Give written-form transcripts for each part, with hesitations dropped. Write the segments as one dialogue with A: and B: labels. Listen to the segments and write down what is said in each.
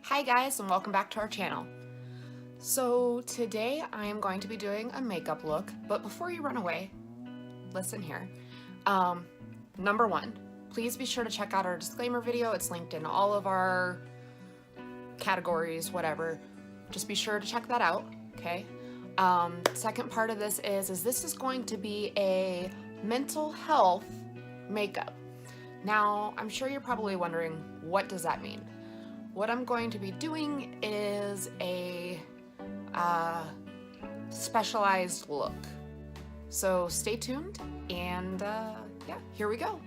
A: Hi guys, and welcome back to our channel. So today I am going to be doing a makeup look, but before you run away, listen here. Number one, please be sure to check out our disclaimer video. It's linked in all of our categories, whatever. Just be sure to check that out, okay? Second part of this is this is going to be a mental health makeup. Now, I'm sure you're probably wondering, what does that mean? What I'm going to be doing is a specialized look. So stay tuned and yeah, here we go.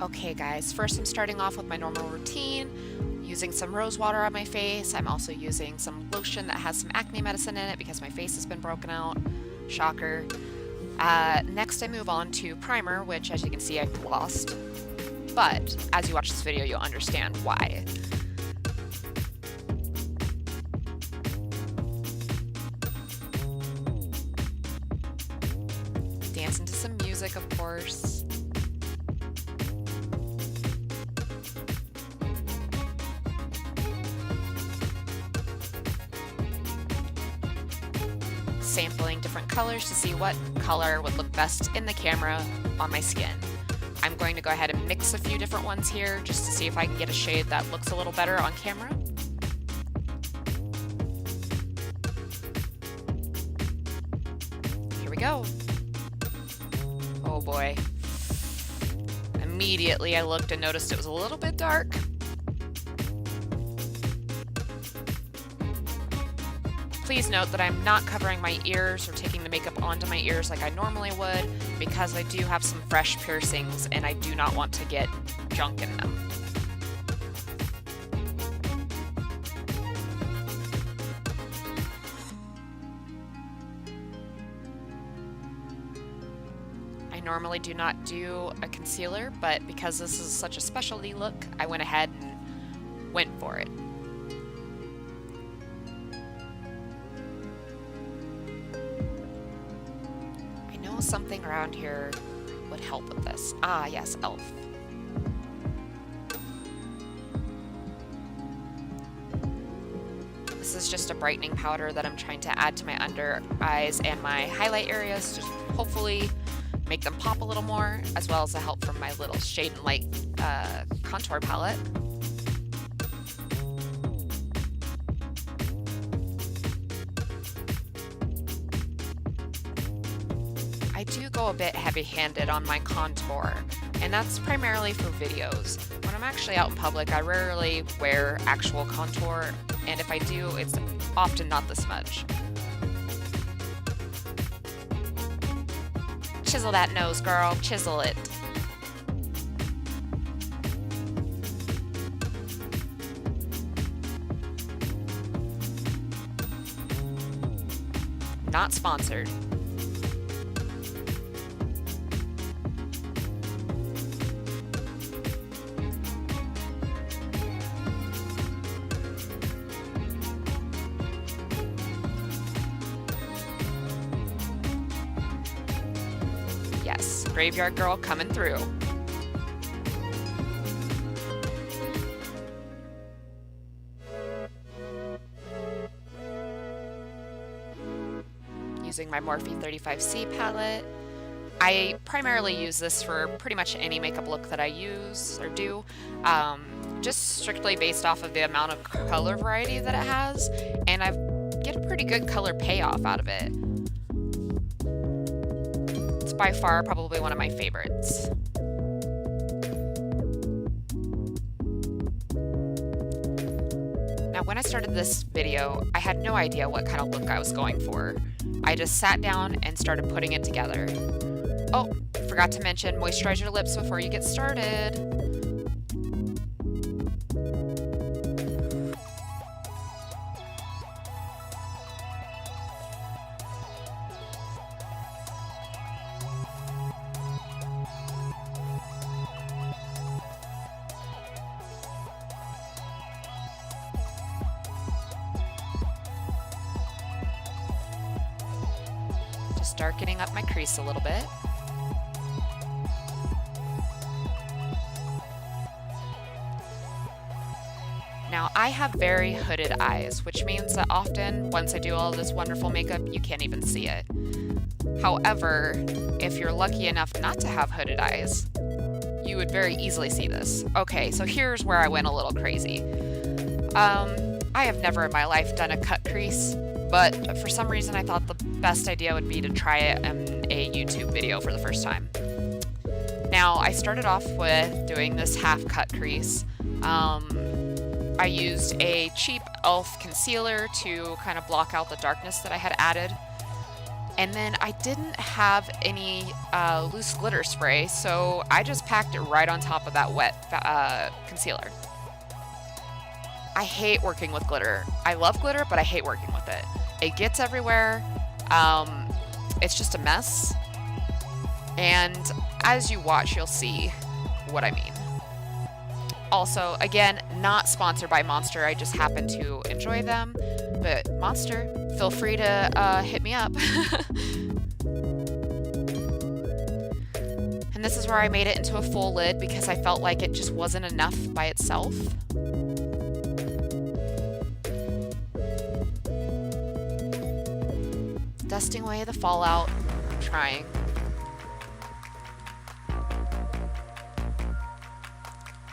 A: Okay guys, first I'm starting off with my normal routine, using some rose water on my face. I'm also using some lotion that has some acne medicine in it because my face has been broken out. Shocker. Next I move on to primer, which as you can see I've lost. But as you watch this video, you'll understand why. Dance into some music, of course. Sampling different colors to see what color would look best in the camera on my skin. I'm going to go ahead and mix a few different ones here just to see if I can get a shade that looks a little better on camera. Here we go. Oh boy. Immediately I looked and noticed it was a little bit dark. Please note that I'm not covering my ears or taking the makeup onto my ears like I normally would because I do have some fresh piercings and I do not want to get junk in them. I normally do not do a concealer, but because this is such a specialty look, I went ahead and went for it. Something around here would help with this. Ah, yes, e.l.f. This is just a brightening powder that I'm trying to add to my under eyes and my highlight areas to hopefully make them pop a little more, as well as the help from my little Shade and Light contour palette. I do go a bit heavy-handed on my contour, and that's primarily for videos. When I'm actually out in public, I rarely wear actual contour, and if I do, it's often not this much. Chisel that nose, girl. Chisel it. Not sponsored. Yes, Graveyard Girl coming through. Using my Morphe 35C palette. I primarily use this for pretty much any makeup look that I use or do, just strictly based off of the amount of color variety that it has, and I get a pretty good color payoff out of it. It's by far probably one of my favorites. Now, when I started this video, I had no idea what kind of look I was going for. I just sat down and started putting it together. Oh, forgot to mention, moisturize your lips before you get started. Just darkening up my crease a little bit. Now, I have very hooded eyes, which means that often, once I do all this wonderful makeup, you can't even see it. However, if you're lucky enough not to have hooded eyes, you would very easily see this. Okay, so here's where I went a little crazy. I have never in my life done a cut crease, but for some reason I thought the best idea would be to try it in a YouTube video for the first time. Now, I started off with doing this half cut crease. I used a cheap e.l.f. concealer to kind of block out the darkness that I had added. And then I didn't have any loose glitter spray, so I just packed it right on top of that wet concealer. I hate working with glitter. I love glitter, but I hate working with it. It gets everywhere. It's just a mess. And as you watch, you'll see what I mean. Also, again, not sponsored by Monster. I just happen to enjoy them. But Monster, feel free to hit me up. And this is where I made it into a full lid because I felt like it just wasn't enough by itself. Dusting away the fallout, trying.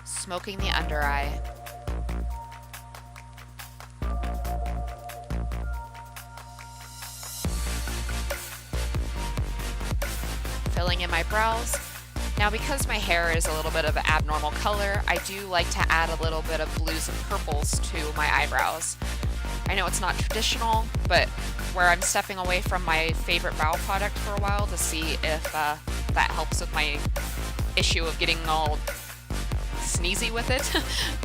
A: Smoking the under eye. Filling in my brows. Now, because my hair is a little bit of an abnormal color, I do like to add a little bit of blues and purples to my eyebrows. I know it's not traditional, but where I'm stepping away from my favorite brow product for a while to see if that helps with my issue of getting all sneezy with it.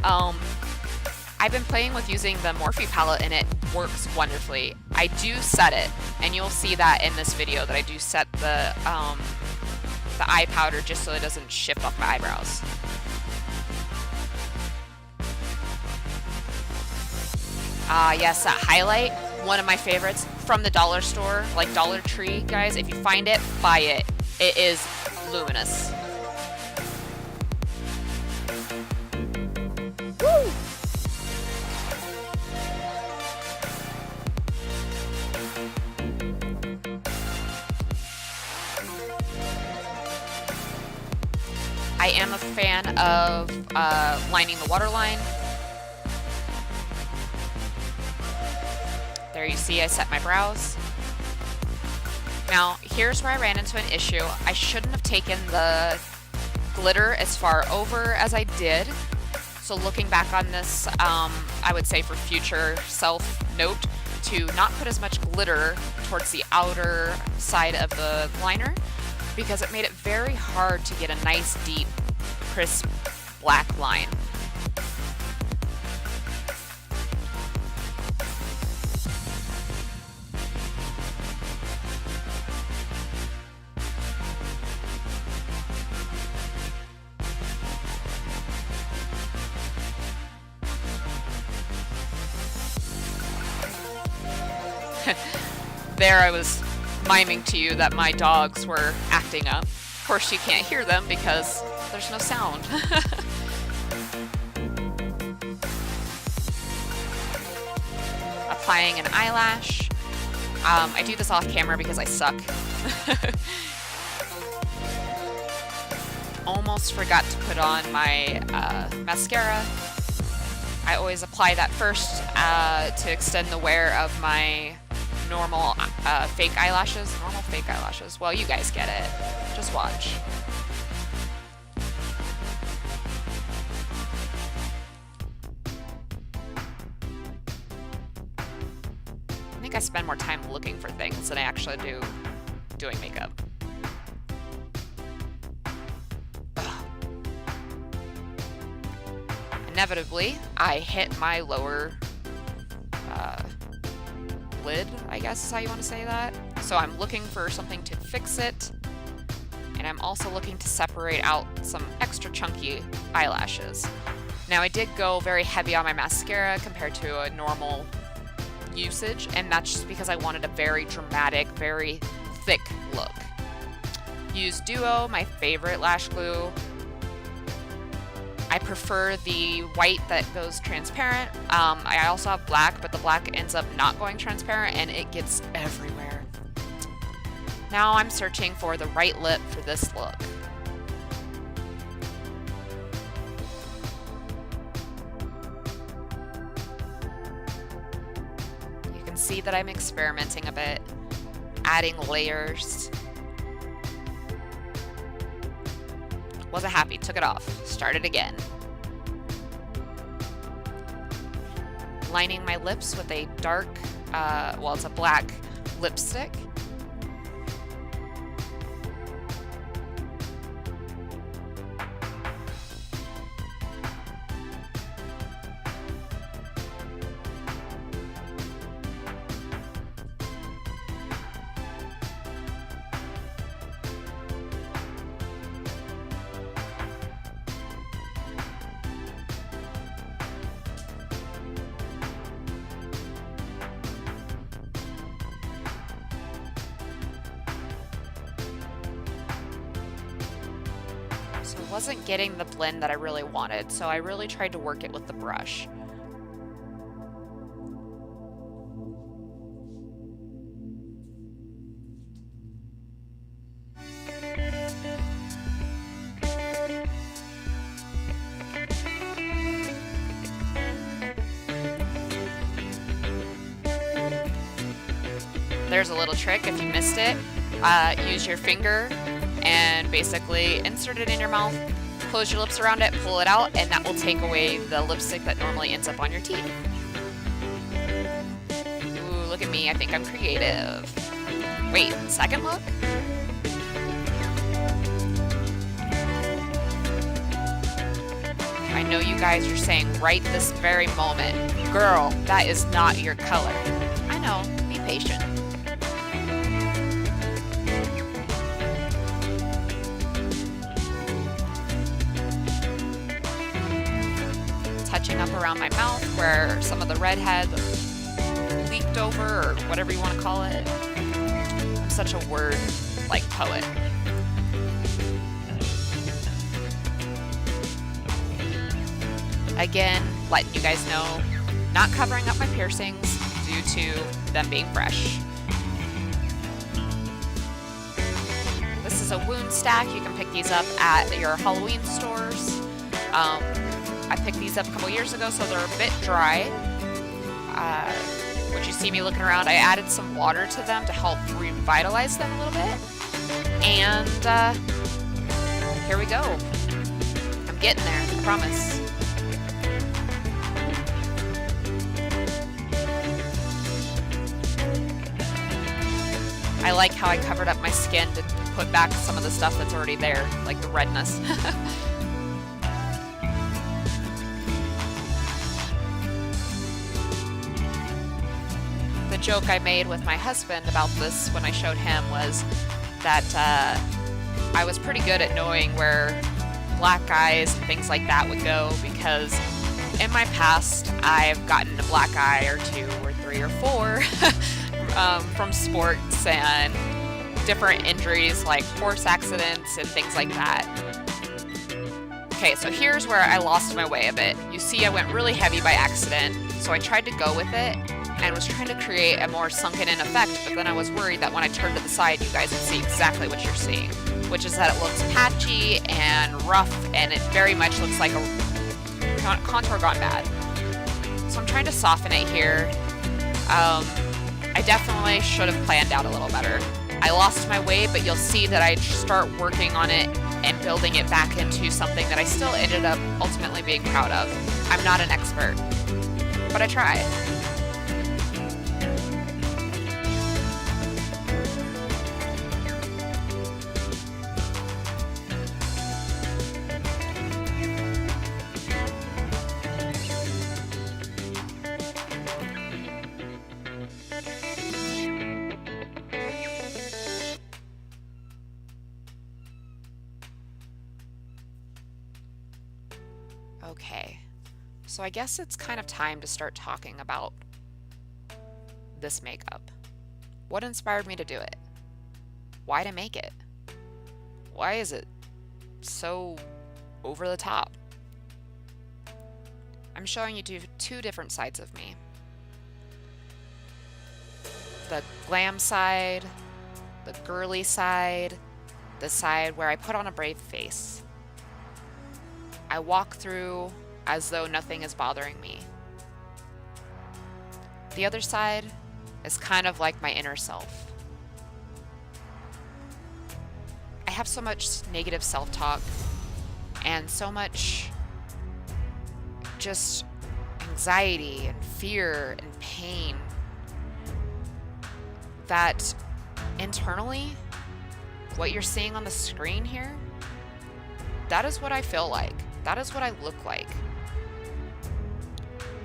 A: I've been playing with using the Morphe palette and it works wonderfully. I do set it, and you'll see that in this video that I do set the eye powder just so it doesn't shift off my eyebrows. Yes, that highlight, one of my favorites from the dollar store, like Dollar Tree, guys. If you find it, buy it. It is luminous. Woo! I am a fan of lining the waterline. There you see I set my brows. Now, here's where I ran into an issue. I shouldn't have taken the glitter as far over as I did. So looking back on this, I would say for future self-note to not put as much glitter towards the outer side of the liner because it made it very hard to get a nice, deep, crisp black line. There I was miming to you that my dogs were acting up. Of course you can't hear them because there's no sound. Applying an eyelash. I do this off camera because I suck. Almost forgot to put on my mascara. I always apply that first to extend the wear of my normal fake eyelashes. Normal fake eyelashes. Well, you guys get it. Just watch. I think I spend more time looking for things than I actually do doing makeup. Ugh. Inevitably, I hit my lower lid, I guess is how you want to say that. So I'm looking for something to fix it, and I'm also looking to separate out some extra chunky eyelashes. Now I did go very heavy on my mascara compared to a normal usage, and that's just because I wanted a very dramatic, very thick look. Use Duo, my favorite lash glue. I prefer the white that goes transparent. I also have black, but the black ends up not going transparent and it gets everywhere. Now I'm searching for the right lip for this look. You can see that I'm experimenting a bit, adding layers. Wasn't happy, took it off, started again. Lining my lips with a dark, well, it's a black lipstick. So I wasn't getting the blend that I really wanted, so I really tried to work it with the brush. There's a little trick if you missed it. Use your finger and basically insert it in your mouth, close your lips around it, pull it out, and that will take away the lipstick that normally ends up on your teeth. Ooh, look at me, I think I'm creative. Wait, second look? I know you guys are saying right this very moment, girl, that is not your color. I know, be patient. Touching up around my mouth where some of the red had leaked over, or whatever you want to call it. I'm such a word poet. Again, letting you guys know, not covering up my piercings due to them being fresh. This is a wound stack. You can pick these up at your Halloween stores. I picked these up a couple years ago, so they're a bit dry. When you see me looking around, I added some water to them to help revitalize them a little bit. And here we go. I'm getting there, I promise. I like how I covered up my skin to put back some of the stuff that's already there, like the redness. The joke I made with my husband about this when I showed him was that I was pretty good at knowing where black eyes and things like that would go, because in my past I've gotten a black eye or 2 or 3 or 4 from sports and different injuries like horse accidents and things like that. Okay, so here's where I lost my way a bit. You see, I went really heavy by accident, so I tried to go with it and was trying to create a more sunken in effect, but then I was worried that when I turned to the side, you guys would see exactly what you're seeing, which is that it looks patchy and rough, and it very much looks like a contour gone bad. So I'm trying to soften it here. I definitely should have planned out a little better. I lost my way, but you'll see that I start working on it and building it back into something that I still ended up ultimately being proud of. I'm not an expert, but I tried. Okay, so I guess it's kind of time to start talking about this makeup. What inspired me to do it? Why to make it? Why is it so over the top? I'm showing you two different sides of me. The glam side, the girly side, the side where I put on a brave face. I walk through as though nothing is bothering me. The other side is kind of like my inner self. I have so much negative self-talk and so much just anxiety and fear and pain that internally, what you're seeing on the screen here, that is what I feel like. That is what I look like.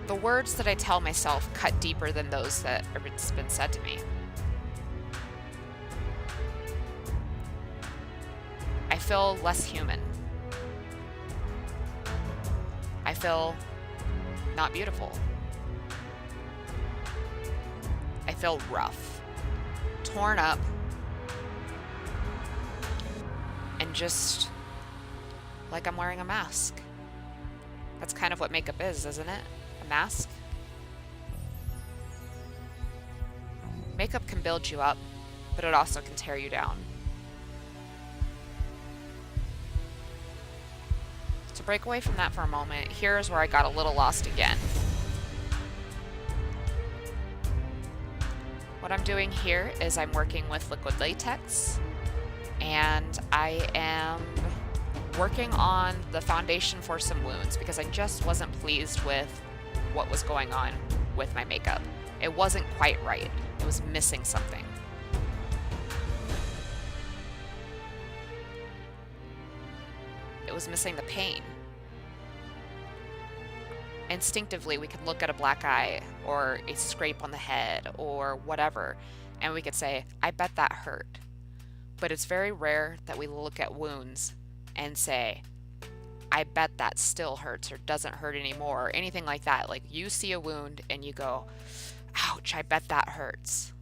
A: The words that I tell myself cut deeper than those that have been said to me. I feel less human. I feel not beautiful. I feel rough, torn up, and just like I'm wearing a mask. That's kind of what makeup is, isn't it? A mask. Makeup can build you up, but it also can tear you down. To break away from that for a moment, here's where I got a little lost again. What I'm doing here is I'm working with liquid latex, and I am working on the foundation for some wounds because I just wasn't pleased with what was going on with my makeup. It wasn't quite right. It was missing something. It was missing the pain. Instinctively, we could look at a black eye or a scrape on the head or whatever, and we could say, I bet that hurt. But it's very rare that we look at wounds and say, I bet that still hurts or doesn't hurt anymore or anything like that. Like, you see a wound and you go, ouch, I bet that hurts.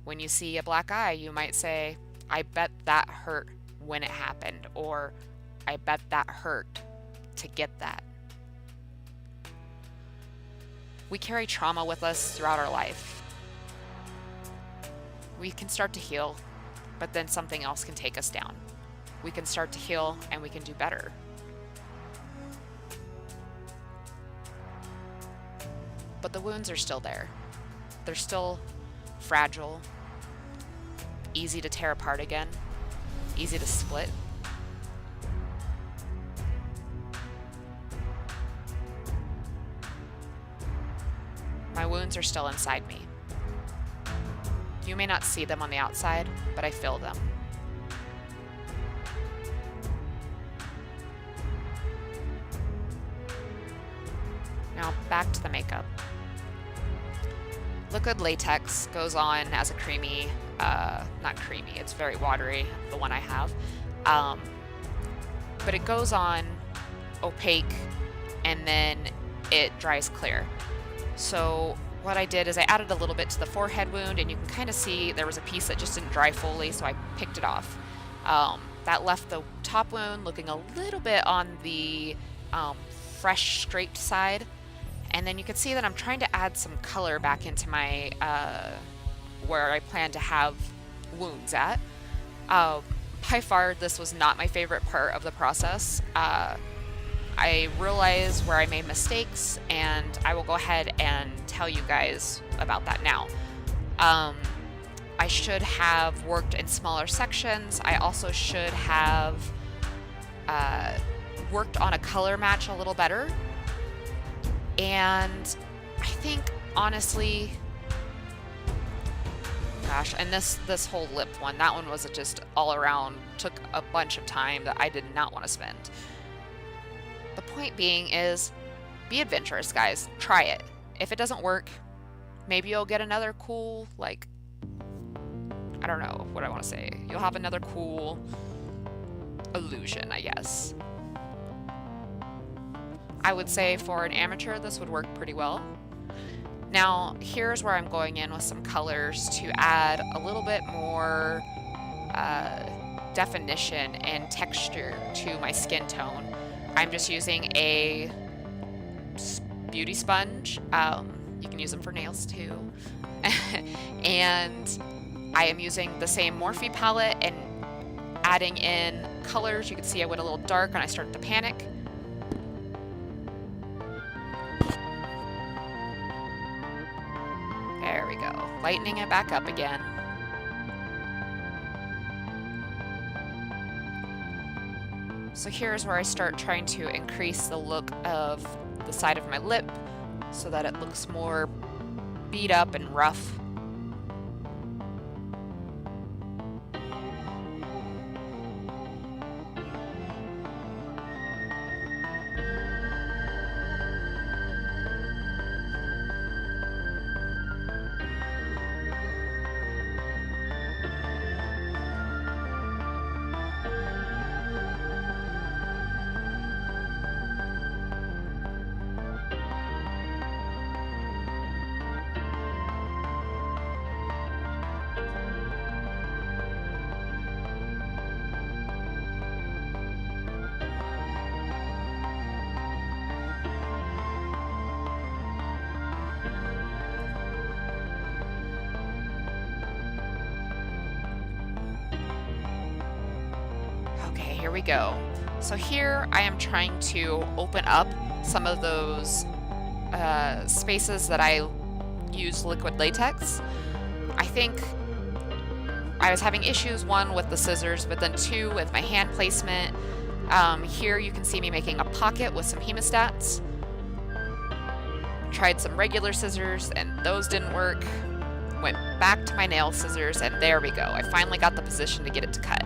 A: When you see a black eye, you might say, I bet that hurt when it happened, or I bet that hurt to get that. We carry trauma with us throughout our life. We can start to heal, but then something else can take us down. We can start to heal and we can do better. But the wounds are still there. They're still fragile, easy to tear apart again, easy to split. My wounds are still inside me. You may not see them on the outside, but I feel them. Now back to the makeup. Liquid latex goes on as a creamy, not creamy, it's very watery, the one I have. But it goes on opaque and then it dries clear. So what I did is I added a little bit to the forehead wound, and you can kind of see there was a piece that just didn't dry fully, so I picked it off. That left the top wound looking a little bit on the fresh scraped side. And then you can see that I'm trying to add some color back into my, where I plan to have wounds at. By far, this was not my favorite part of the process. I realized where I made mistakes, and I will go ahead and tell you guys about that now. I should have worked in smaller sections. I also should have worked on a color match a little better. And I think, honestly, gosh, and this whole lip one, that one was just all around, took a bunch of time that I did not want to spend. The point being is, be adventurous, guys. Try it. If it doesn't work, maybe you'll get another cool, like, I don't know what I want to say. You'll have another cool illusion, I guess. I would say for an amateur, this would work pretty well. Now, here's where I'm going in with some colors to add a little bit more definition and texture to my skin tone. I'm just using a beauty sponge. You can use them for nails too. And I am using the same Morphe palette and adding in colors. You can see I went a little dark when I started to panic. There we go. Lightening it back up again. So here's where I start trying to increase the look of the side of my lip so that it looks more beat up and rough. Okay, here we go. So here I am trying to open up some of those spaces that I use liquid latex. I think I was having issues, one with the scissors, but then two with my hand placement. Here you can see me making a pocket with some hemostats. Tried some regular scissors and those didn't work. Went back to my nail scissors and there we go. I finally got the position to get it to cut.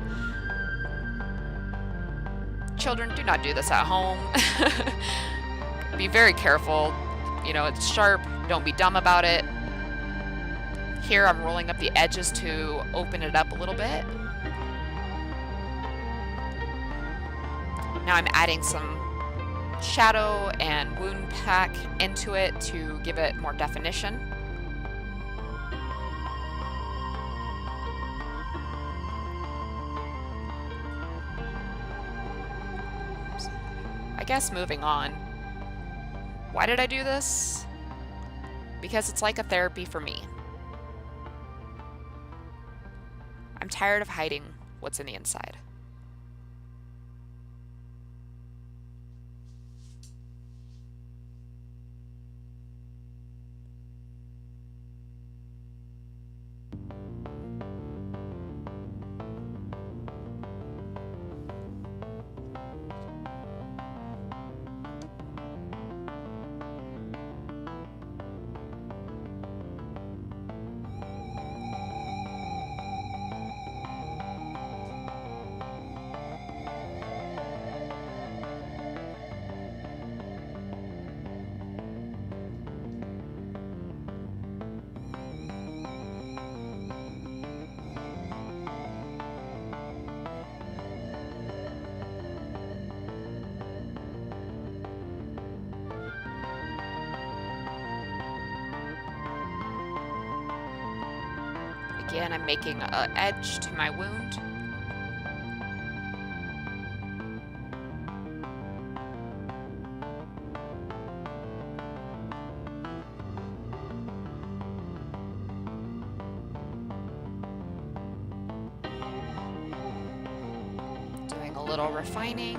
A: Children, do not do this at home. Be very careful. You know, it's sharp. Don't be dumb about it. Here I'm rolling up the edges to open it up a little bit. Now I'm adding some shadow and wound pack into it to give it more definition. I guess moving on. Why did I do this? Because it's like a therapy for me. I'm tired of hiding what's in the inside. Again, I'm making an edge to my wound. Doing a little refining.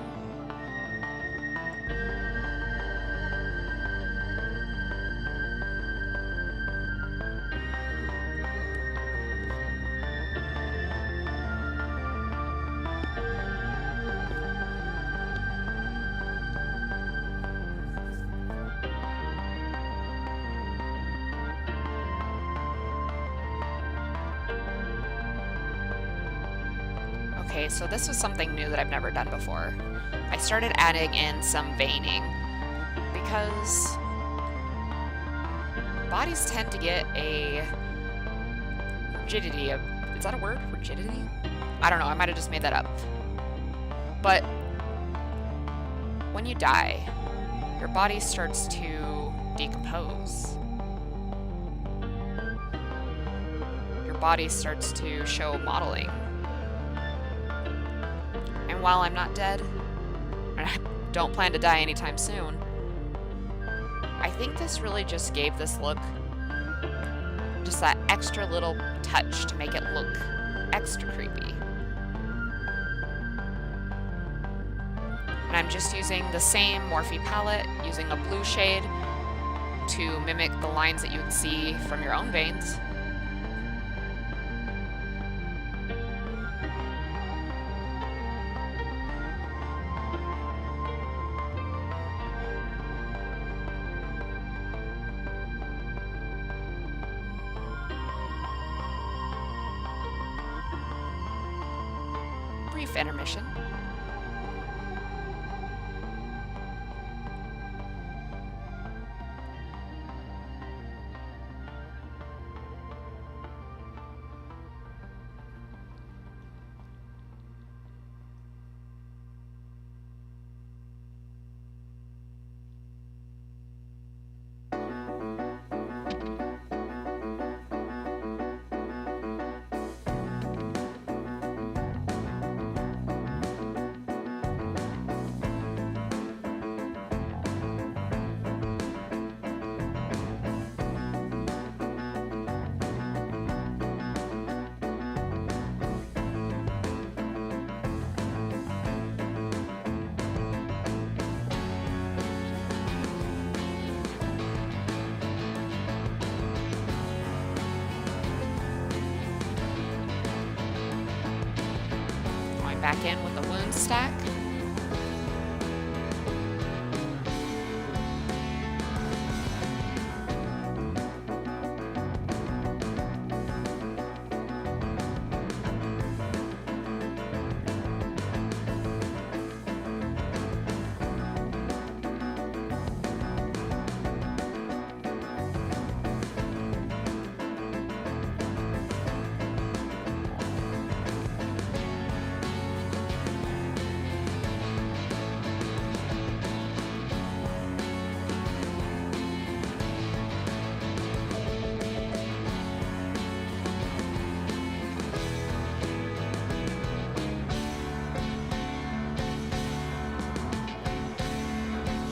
A: Okay, so this was something new that I've never done before. I started adding in some veining because bodies tend to get a rigidity. Is that a word? Rigidity? I don't know. I might have just made that up. But when you die, your body starts to decompose. Your body starts to show modeling. And while I'm not dead, and I don't plan to die anytime soon, I think this really just gave this look just that extra little touch to make it look extra creepy. And I'm just using the same Morphe palette, using a blue shade to mimic the lines that you would see from your own veins. Brief intermission. Back in with the wound stack.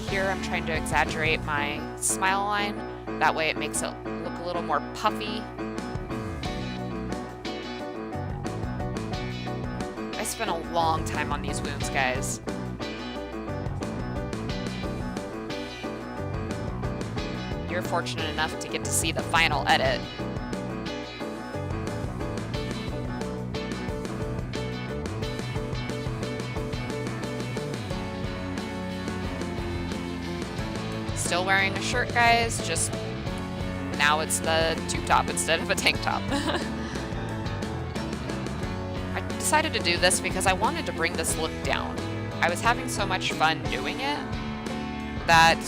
A: Here I'm trying to exaggerate my smile line. That way it makes it look a little more puffy. I spent a long time on these wounds, guys. You're fortunate enough to get to see the final edit. Still wearing a shirt, guys, just now it's the tube top instead of a tank top. I decided to do this because I wanted to bring this look down. I was having so much fun doing it that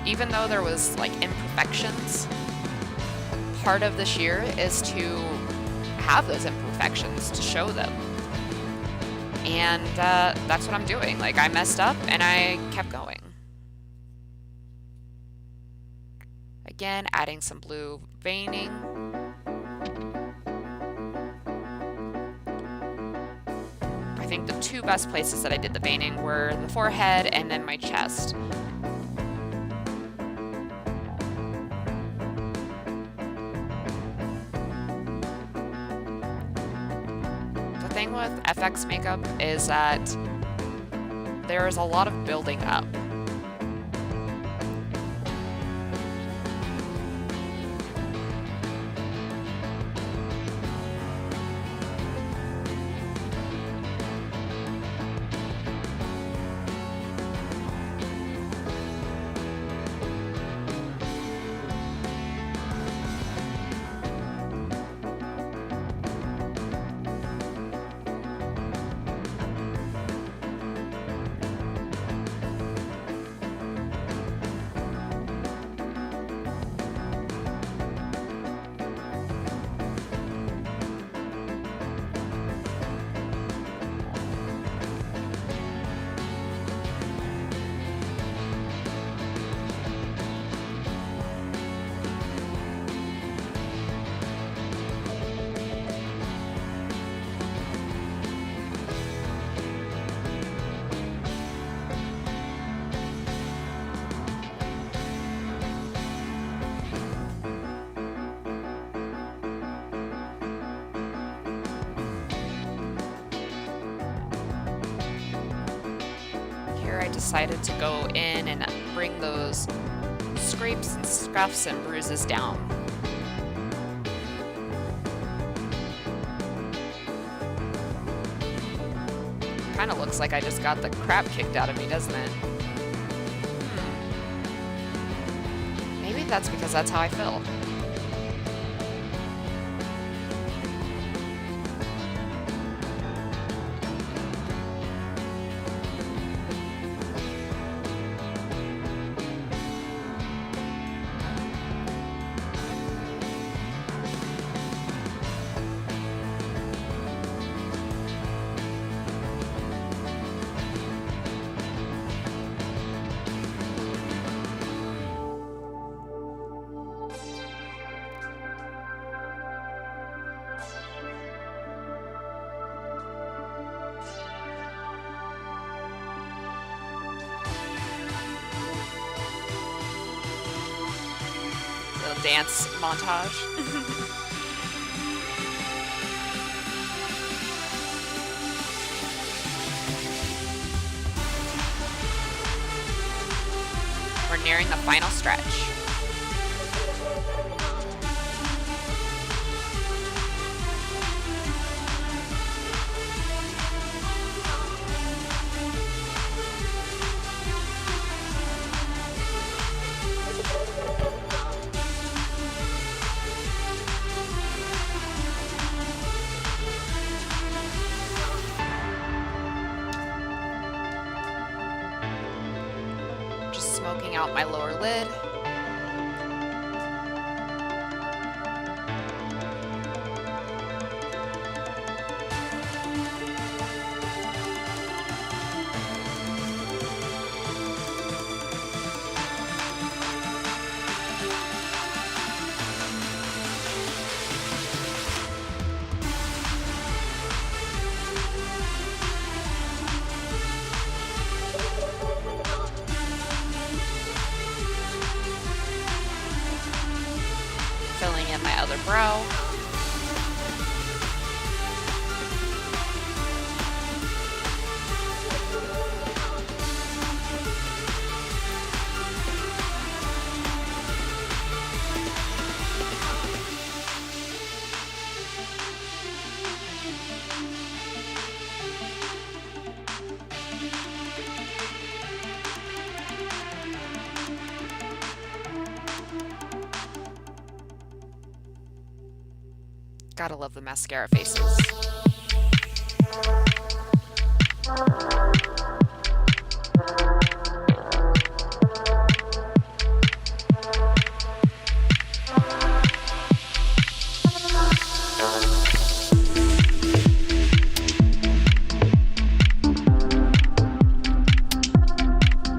A: even though there was like imperfections, part of this year is to have those imperfections, to show them. And that's what I'm doing. Like, I messed up and I kept going. Again, adding some blue veining. I think the two best places that I did the veining were the forehead and then my chest. The thing with FX makeup is that there is a lot of building up. I decided to go in and bring those scrapes and scuffs and bruises down. Kind of looks like I just got the crap kicked out of me, doesn't it? Maybe that's because that's how I feel. Dance montage. We're nearing the final stretch. Smoking out my lower lid. Filling in my other brow. Gotta love the mascara faces.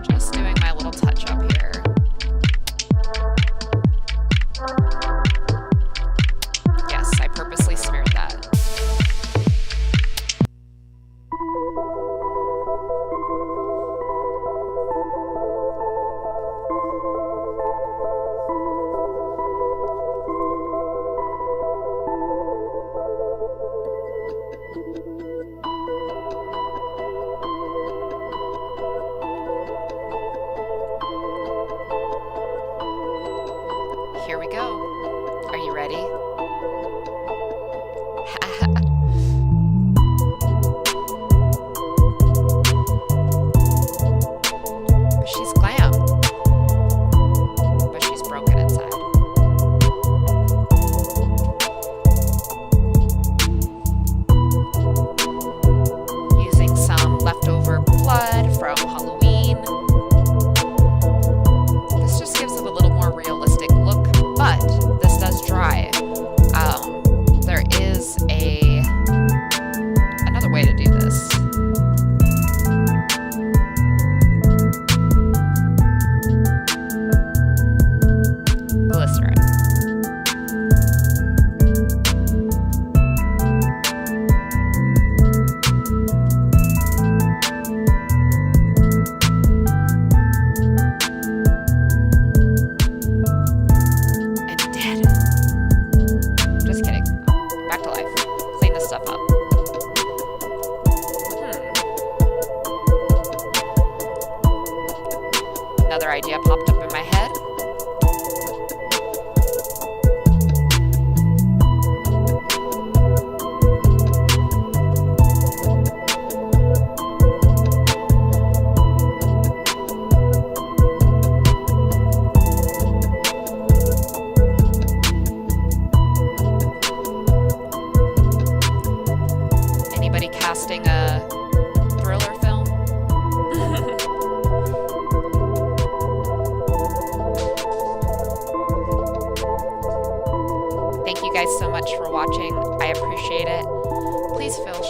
A: Just doing my little touch up here. Yes, I purposely smeared that. another idea popped up in my head. Anybody casting a thriller film? Thank you guys so much for watching. I appreciate it. Please feel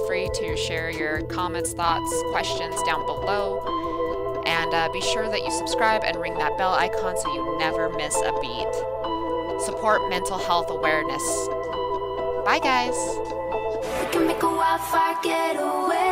A: free to share your comments, thoughts, questions down below. And be sure that you subscribe and ring that bell icon so you never miss a beat. Support mental health awareness. Bye, guys.
B: We can make a wildfire getaway.